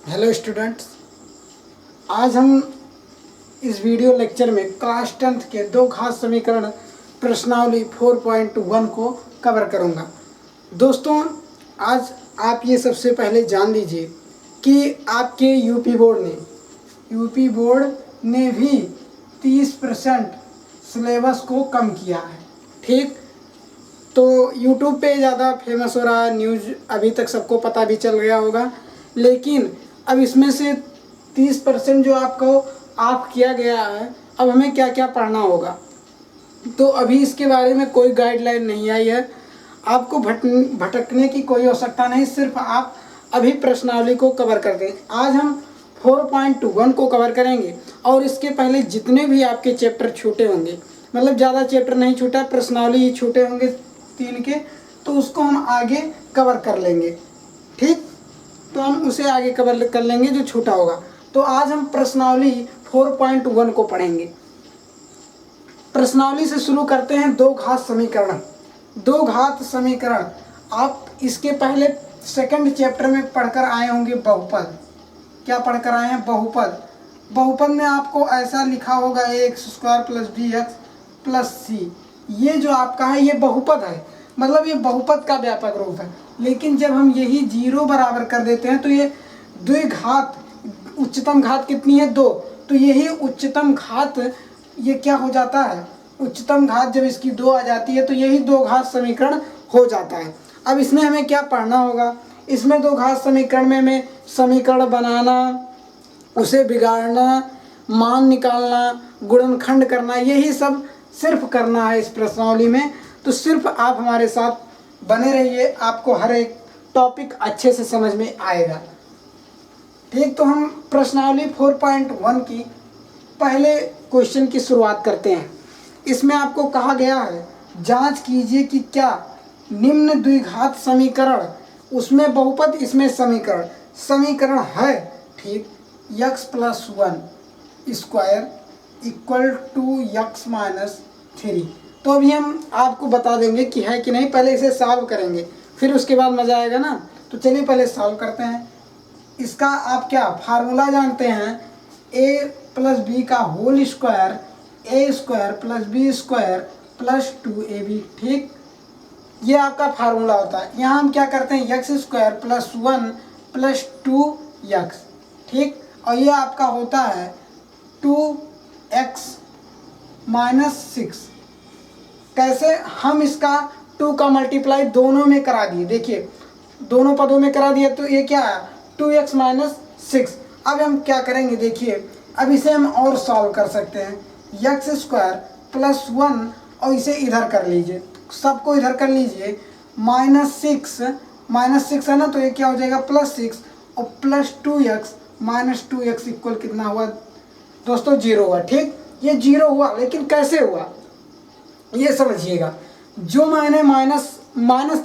Hello students, आज हम इस वीडियो लेक्चर में क्लास 10th के दो खास समीकरण प्रश्नावली 4.1 को कवर करूंगा। दोस्तों, आज आप ये सबसे पहले जान लीजिए कि आपके यूपी बोर्ड ने भी 30% सिलेबस को कम किया है। ठीक, तो यूट्यूब पे ज़्यादा फेमस हो रहा है, न्यूज़ अभी तक सबको पता भी चल गया होगा, लेकिन अब इसमें से 30% जो आपको ऑफ किया गया है, अब हमें क्या क्या पढ़ना होगा। तो अभी इसके बारे में कोई गाइडलाइन नहीं आई है, आपको भटकने की कोई आवश्यकता नहीं, सिर्फ आप अभी प्रश्नावली को कवर कर दें। आज हम 4.1 को कवर करेंगे और इसके पहले जितने भी आपके चैप्टर छूटे होंगे, मतलब ज़्यादा चैप्टर नहीं छूटा, प्रश्नावली ही छूटे होंगे 3 के, तो उसको हम आगे कवर कर लेंगे। ठीक, तो हम उसे आगे कवर कर लेंगे जो छूटा होगा। तो आज हम प्रश्नावली 4.1 को पढ़ेंगे। प्रश्नावली से शुरू करते हैं। दो घात समीकरण आप इसके पहले सेकंड चैप्टर में पढ़कर आए होंगे। बहुपद क्या पढ़कर आए हैं? बहुपद में आपको ऐसा लिखा होगा ax² + bx + c। ये जो आपका है ये बहुपद है, मतलब ये बहुपद का व्यापक रूप है। लेकिन जब हम यही 0 बराबर कर देते हैं तो ये द्विघात, उच्चतम घात कितनी है? 2। तो यही उच्चतम घात ये क्या हो जाता है? उच्चतम घात जब इसकी 2 आ जाती है तो यही दो घात समीकरण हो जाता है। अब इसमें हमें क्या पढ़ना होगा? इसमें दो घात समीकरण में हमें समीकरण बनाना, उसे बिगाड़ना, मान निकालना, गुणनखंड करना, यही सब सिर्फ करना है इस प्रश्नावली में। तो सिर्फ आप हमारे साथ बने रहिए, आपको हर एक टॉपिक अच्छे से समझ में आएगा। ठीक, तो हम प्रश्नावली 4.1 की पहले क्वेश्चन की शुरुआत करते हैं। इसमें आपको कहा गया है जांच कीजिए कि क्या निम्न द्विघात समीकरण, उसमें बहुपद इसमें समीकरण है। ठीक, x + 1² = x - 3। तो अभी हम आपको बता देंगे कि है कि नहीं, पहले इसे सॉल्व करेंगे, फिर उसके बाद मज़ा आएगा ना। तो चलिए पहले सॉल्व करते हैं। इसका आप क्या फार्मूला जानते हैं? a + b का whole square, a² + b² + 2ab। ठीक, ये आपका फार्मूला होता है। यहाँ हम क्या करते हैं? x² + 1 + 2x। ठीक, और ये आपका होता है 2x - 6। कैसे? हम इसका 2 का मल्टीप्लाई दोनों में करा दिए। देखिए, दोनों पदों में करा दिया तो ये क्या है? 2x - 6। अब हम क्या करेंगे? देखिए, अब इसे हम और सॉल्व कर सकते हैं। x² + 1 और इसे इधर कर लीजिए, सबको इधर कर लीजिए। -6 है ना, तो ये क्या हो जाएगा? +6 और +2x - 2x इक्वल कितना हुआ दोस्तों? 0 हुआ। ठीक, ये 0 हुआ, लेकिन कैसे हुआ ये समझिएगा। जो मैंने माइनस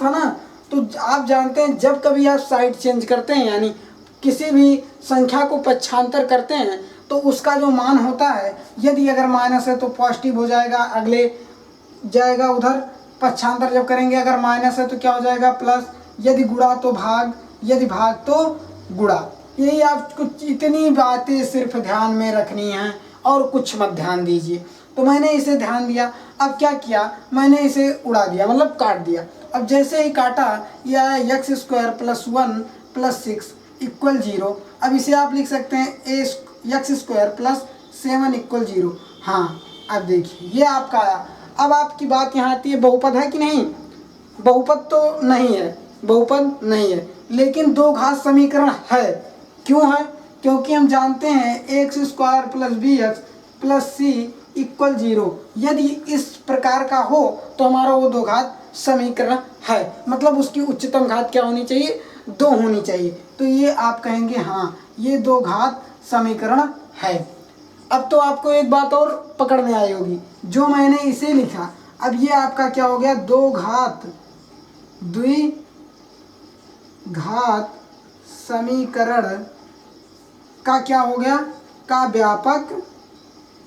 था ना, तो आप जानते हैं जब कभी आप साइड चेंज करते हैं, यानी किसी भी संख्या को पक्षांतर करते हैं, तो उसका जो मान होता है, यदि अगर माइनस है तो पॉजिटिव हो जाएगा, अगले जाएगा उधर। पक्षांतर जब करेंगे, अगर माइनस है तो क्या हो जाएगा? प्लस। यदि गुणा तो भाग, यदि भाग तो गुणा। यही आप कुछ इतनी बातें सिर्फ ध्यान में रखनी हैं और कुछ मत ध्यान दीजिए। तो मैंने इसे ध्यान दिया। अब क्या किया? मैंने इसे उड़ा दिया, मतलब काट दिया। अब जैसे ही काटा, यह x² + 1 + 6 = 0। अब इसे आप लिख सकते हैं x² + 7 = 0। हाँ, अब देखिए ये आपका आया। अब आपकी बात यहाँ आती है, बहुपद है कि नहीं? बहुपद तो नहीं है, बहुपद नहीं है, लेकिन दो घात समीकरण है। क्यों है? क्योंकि हम जानते हैं ax² + bx + c = 0। यदि इस प्रकार का हो तो हमारा वो दो घात समीकरण है, मतलब उसकी उच्चतम घात क्या होनी चाहिए? 2 होनी चाहिए। तो ये आप कहेंगे हाँ, ये दो घात समीकरण है। अब तो आपको एक बात और पकड़ में आई होगी, जो मैंने इसे लिखा, अब ये आपका क्या हो गया? द्विघात समीकरण का क्या हो गया? का व्यापक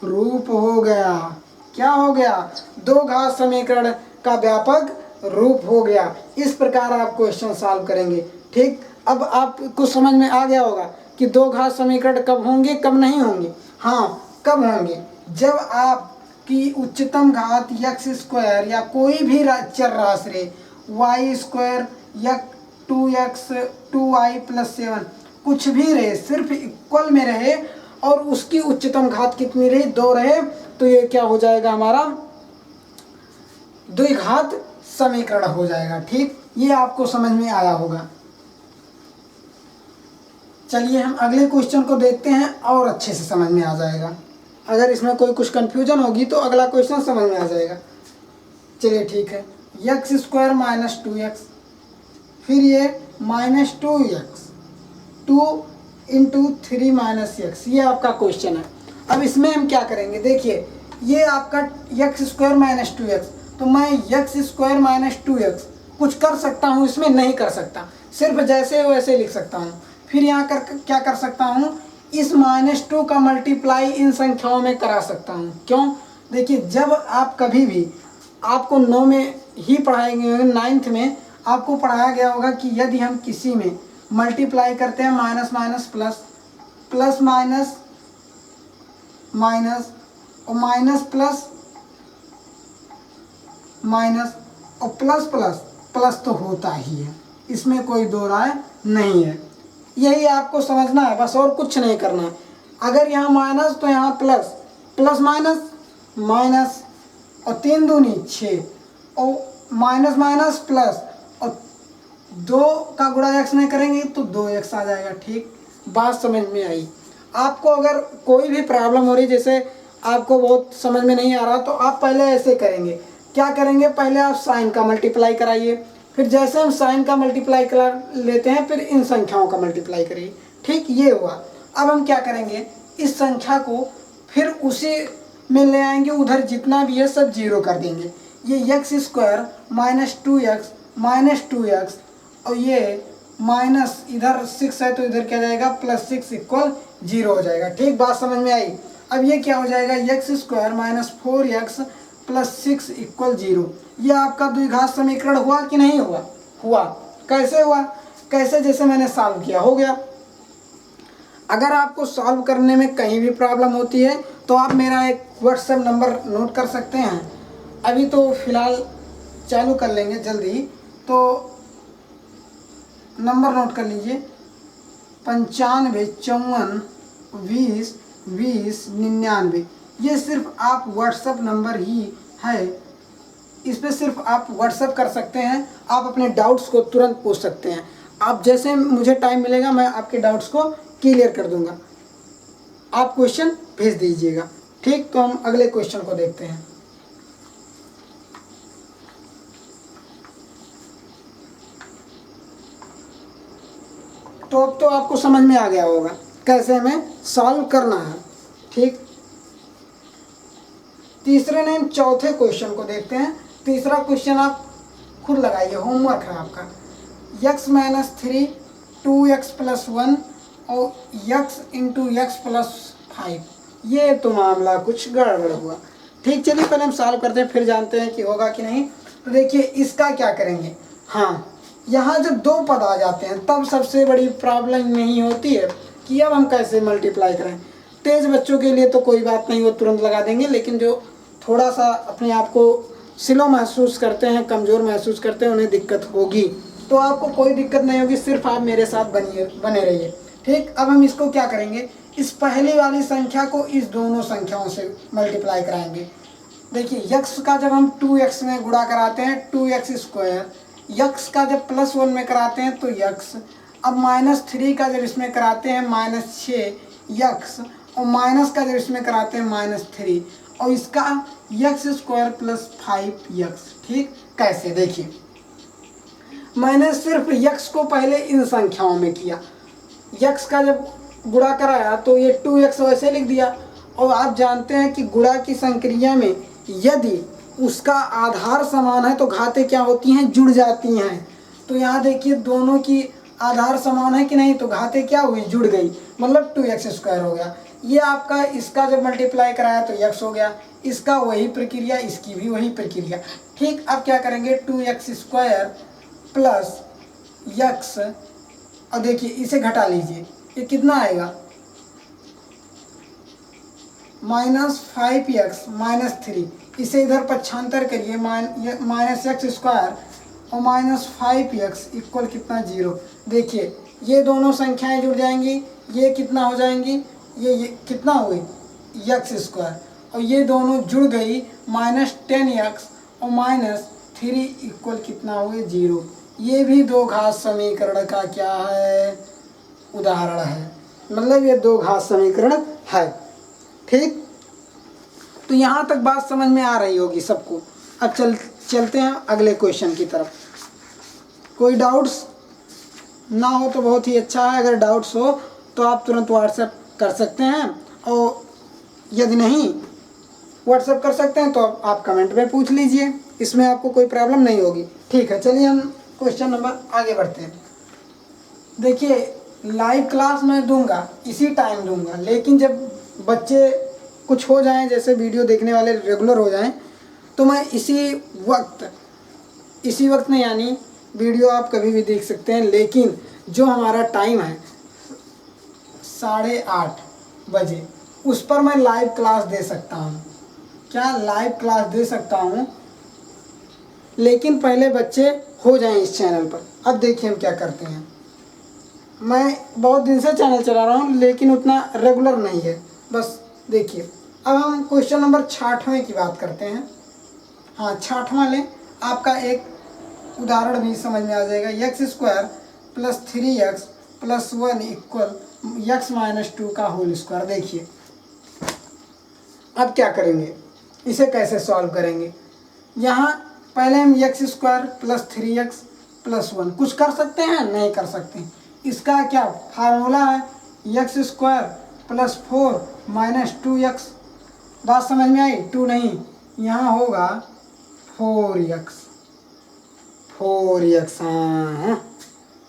रूप हो गया। क्या हो गया? दो घात समीकरण का व्यापक रूप हो गया। इस प्रकार आप क्वेश्चन सॉल्व करेंगे। ठीक, अब आपको समझ में आ गया होगा कि दो घात समीकरण कब होंगे कब नहीं होंगे। हाँ, कब होंगे, जब आपकी उच्चतम घात यक्स स्क्वायर या कोई भी चर राशि वाई स्क्वायर या 2x 2y + 7 कुछ भी रहे, सिर्फ इक्वल में रहे और उसकी उच्चतम घात कितनी रही, 2 रहे, तो ये क्या हो जाएगा, हमारा द्विघात समीकरण हो जाएगा। ठीक, ये आपको समझ में आया होगा। चलिए हम अगले क्वेश्चन को देखते हैं और अच्छे से समझ में आ जाएगा। अगर इसमें कोई कुछ कंफ्यूजन होगी तो अगला क्वेश्चन समझ में आ जाएगा। चलिए ठीक है, x² - 2x, फिर ये -2x 2 × 3 - x, ये आपका क्वेश्चन है। अब इसमें हम क्या करेंगे, देखिए ये आपका x² - 2x, तो मैं x² - 2x कुछ कर सकता हूँ इसमें, नहीं कर सकता, सिर्फ जैसे वैसे लिख सकता हूँ। फिर यहाँ क्या कर सकता हूँ, इस -2 का मल्टीप्लाई इन संख्याओं में करा सकता हूँ। क्यों, देखिए जब आप कभी भी, आपको 9 में ही पढ़ाएंगे, 9th में आपको पढ़ाया गया होगा कि यदि हम किसी में मल्टीप्लाई करते हैं minus minus plus, plus minus minus और माइनस प्लस माइनस और प्लस प्लस प्लस, तो होता ही है, इसमें कोई दो राय नहीं है। यही आपको समझना है बस, और कुछ नहीं करना है। अगर यहाँ माइनस तो यहाँ प्लस, प्लस माइनस माइनस और 3 दूनी 6 और माइनस माइनस प्लस, और 2 का गुणा x में करेंगे तो 2x आ जाएगा। ठीक, बात समझ में आई। आपको अगर कोई भी प्रॉब्लम हो रही, जैसे आपको बहुत समझ में नहीं आ रहा, तो आप पहले ऐसे करेंगे, क्या करेंगे, पहले आप साइन का मल्टीप्लाई कराइए, फिर जैसे हम साइन का मल्टीप्लाई कर लेते हैं फिर इन संख्याओं का मल्टीप्लाई करिए। ठीक, ये हुआ। अब हम क्या करेंगे, इस संख्या को फिर उसी में ले आएंगे, उधर जितना भी है सब 0 कर देंगे। ये x² - 2x - 2x और ये माइनस इधर 6 है तो इधर क्या जाएगा, +6 = 0 हो जाएगा। ठीक, बात समझ में आई। अब ये क्या हो जाएगा, x² - 4x + 6 = 0। ये आपका द्विघात समीकरण हुआ कि नहीं हुआ, हुआ। कैसे हुआ, कैसे, जैसे मैंने सॉल्व किया, हो गया। अगर आपको सॉल्व करने में कहीं भी प्रॉब्लम होती है तो आप मेरा एक व्हाट्सएप नंबर नोट कर सकते हैं। अभी तो फ़िलहाल चालू कर लेंगे जल्दी, तो नंबर नोट कर लीजिए, 95 54 20 20 99। ये सिर्फ आप व्हाट्सएप नंबर ही है, इस पर सिर्फ आप व्हाट्सएप कर सकते हैं। आप अपने डाउट्स को तुरंत पूछ सकते हैं। आप जैसे मुझे टाइम मिलेगा मैं आपके डाउट्स को क्लियर कर दूंगा। आप क्वेश्चन भेज दीजिएगा। ठीक, तो हम अगले क्वेश्चन को देखते हैं। तो अब तो आपको समझ में आ गया होगा कैसे हमें सॉल्व करना है। ठीक, तीसरे नहीं चौथे क्वेश्चन को देखते हैं। तीसरा क्वेश्चन आप खुद लगाइए, होमवर्क है आपका। x - 3 2x + 1 और x × x + 5, ये तो मामला कुछ गड़बड़ हुआ। ठीक, चलिए पहले हम सॉल्व करते हैं, फिर जानते हैं कि होगा कि नहीं। तो देखिए इसका क्या करेंगे, हाँ यहाँ जब 2 पद आ जाते हैं तब सबसे बड़ी प्रॉब्लम नहीं होती है कि अब हम कैसे मल्टीप्लाई करें। तेज़ बच्चों के लिए तो कोई बात नहीं, वो तुरंत लगा देंगे, लेकिन जो थोड़ा सा अपने आप को स्लो महसूस करते हैं, कमज़ोर महसूस करते हैं, उन्हें दिक्कत होगी। तो आपको कोई दिक्कत नहीं होगी, सिर्फ आप मेरे साथ बने रहिए। ठीक, अब हम इसको क्या करेंगे, इस पहली वाली संख्या को इस दोनों संख्याओं से मल्टीप्लाई कराएंगे। देखिए x का जब हम 2x में गुणा कराते हैं 2x², x का जब +1 में कराते हैं तो x, अब -3 का जब इसमें कराते हैं -6x, और माइनस का जब इसमें कराते हैं -3, और इसका x² + 5x। ठीक, कैसे, देखिए मैंने सिर्फ x को पहले इन संख्याओं में किया, x का जब गुणा कराया तो ये 2x वैसे लिख दिया। और आप जानते हैं कि गुणा की संक्रिया में यदि उसका आधार समान है तो घातें क्या होती हैं, जुड़ जाती हैं। तो यहाँ देखिए दोनों की आधार समान है कि नहीं, तो घातें क्या हुई, जुड़ गई, मतलब 2x² हो गया। ये आपका इसका जब मल्टीप्लाई कराया तो x हो गया, इसका वही प्रक्रिया, इसकी भी वही प्रक्रिया। ठीक, अब क्या करेंगे, 2x² + x, और देखिए इसे घटा लीजिए, ये कितना आएगा, -5x-3। इसे इधर पक्षांतर करिए, -x² और -5x इक्वल कितना 0। देखिए ये दोनों संख्याएं जुड़ जाएंगी, ये कितना हो जाएंगी, ये कितना हुई x² और ये दोनों जुड़ गई -10x और -3 इक्वल कितना हुए 0। ये भी दो घात समीकरण का क्या है, उदाहरण है, मतलब ये दो घात समीकरण है। ठीक, तो यहाँ तक बात समझ में आ रही होगी सबको। अब चलते हैं अगले क्वेश्चन की तरफ। कोई डाउट्स ना हो तो बहुत ही अच्छा है, अगर डाउट्स हो तो आप तुरंत व्हाट्सएप कर सकते हैं, और यदि नहीं व्हाट्सएप कर सकते हैं तो आप कमेंट में पूछ लीजिए, इसमें आपको कोई प्रॉब्लम नहीं होगी। ठीक है, चलिए हम क्वेश्चन नंबर आगे बढ़ते हैं। देखिए लाइव क्लास मैं दूंगा, इसी टाइम दूंगा, लेकिन जब बच्चे कुछ हो जाएं, जैसे वीडियो देखने वाले रेगुलर हो जाएं, तो मैं इसी वक्त में, यानी वीडियो आप कभी भी देख सकते हैं, लेकिन जो हमारा टाइम है 8:30 बजे, उस पर मैं लाइव क्लास दे सकता हूँ। क्या लाइव क्लास दे सकता हूँ, लेकिन पहले बच्चे हो जाएं इस चैनल पर। अब देखिए हम क्या करते हैं, मैं बहुत दिन से चैनल चला रहा हूँ लेकिन उतना रेगुलर नहीं है। बस देखिए, अब हम क्वेश्चन नंबर 66वें की बात करते हैं। हाँ 66वां लें, आपका एक उदाहरण भी समझ में आ जाएगा। x² + 3x + 1 इक्वल x - 2 का होल स्क्वायर। देखिए अब क्या करेंगे, इसे कैसे सॉल्व करेंगे। यहाँ पहले हम x² + 3x + 1 कुछ कर सकते हैं, नहीं कर सकते। इसका क्या फार्मूला है, x² + 4 - 2x। बात समझ में आई, 2 नहीं, यहाँ होगा 4x। हाँ,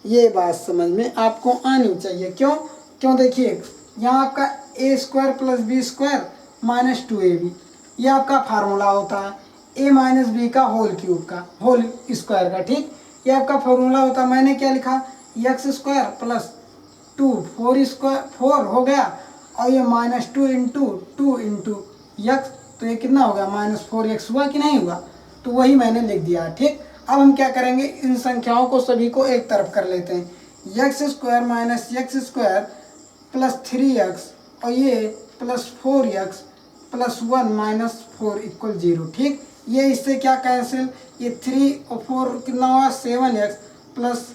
ये बात समझ में आपको आनी चाहिए। क्यों देखिए, यहाँ आपका a² + b² - 2ab, ये आपका फार्मूला होता है a - b का होल स्क्वायर का। ठीक, ये आपका फार्मूला होता है। मैंने क्या लिखा, x² + 2 4 हो गया, और ये -2 × 2 × x, तो ये कितना हो गया, -4x हुआ कि नहीं हुआ, तो वही मैंने लिख दिया। ठीक, अब हम क्या करेंगे, इन संख्याओं को सभी को एक तरफ कर लेते हैं। x² - x² + 3x और ये +4x + 1 - 4 = 0। ठीक, ये इससे क्या कैंसिल, ये 3 और 4 कितना होगा 7x प्लस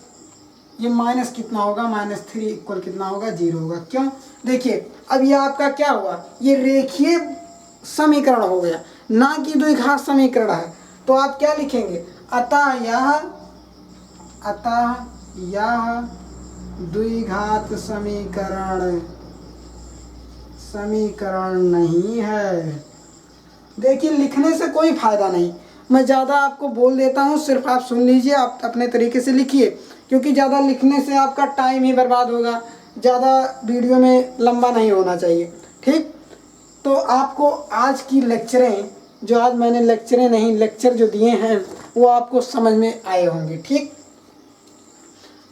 ये माइनस कितना होगा -3 इक्वल कितना होगा 0 होगा। क्यों, देखिए अब ये आपका क्या हुआ, ये रेखीय समीकरण हो गया, ना कि द्विघात समीकरण है। तो आप क्या लिखेंगे, अतः यह द्विघात समीकरण नहीं है। देखिए लिखने से कोई फायदा नहीं, मैं ज़्यादा आपको बोल देता हूँ, सिर्फ आप सुन लीजिए, आप अपने तरीके से लिखिए, क्योंकि ज़्यादा लिखने से आपका टाइम ही बर्बाद होगा, ज़्यादा वीडियो में लंबा नहीं होना चाहिए। ठीक, तो आपको आज की लेक्चरें, जो आज मैंने लेक्चर जो दिए हैं वो आपको समझ में आए होंगे। ठीक,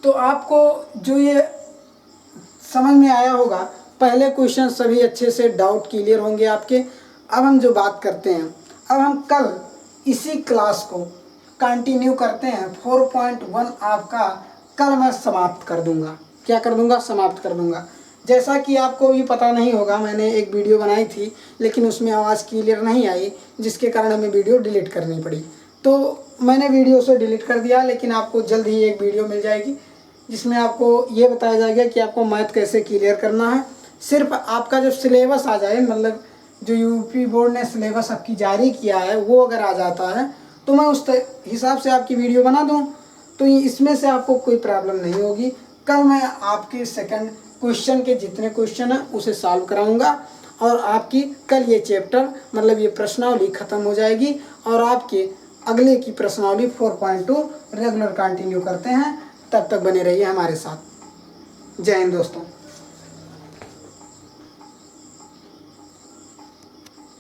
तो आपको जो ये समझ में आया होगा, पहले क्वेश्चन सभी अच्छे से डाउट क्लियर होंगे आपके। अब हम जो बात करते हैं, अब हम कल इसी क्लास को कंटिन्यू करते हैं। 4.1 आपका कल मैं समाप्त कर दूंगा। क्या कर दूंगा, समाप्त कर दूंगा। जैसा कि आपको भी पता नहीं होगा, मैंने एक वीडियो बनाई थी लेकिन उसमें आवाज़ क्लियर नहीं आई, जिसके कारण हमें वीडियो डिलीट करनी पड़ी। तो मैंने वीडियो से डिलीट कर दिया, लेकिन आपको जल्द ही एक वीडियो मिल जाएगी जिसमें आपको ये बताया जाएगा कि आपको मैथ कैसे क्लियर करना है। सिर्फ आपका जब सिलेबस आ जाए, मतलब जो यूपी बोर्ड ने सिलेबस आपकी जारी किया है वो अगर आ जाता है, तो मैं उस हिसाब से आपकी वीडियो बना दूँ, तो इसमें से आपको कोई प्रॉब्लम नहीं होगी। कल मैं आपके सेकंड क्वेश्चन के जितने क्वेश्चन हैं उसे सॉल्व कराऊंगा, और आपकी कल ये चैप्टर, मतलब ये प्रश्नावली ख़त्म हो जाएगी, और आपके अगले की प्रश्नावली 4.2 रेगुलर कंटिन्यू करते हैं। तब तक बने रहिए हमारे साथ। जय हिंद दोस्तों।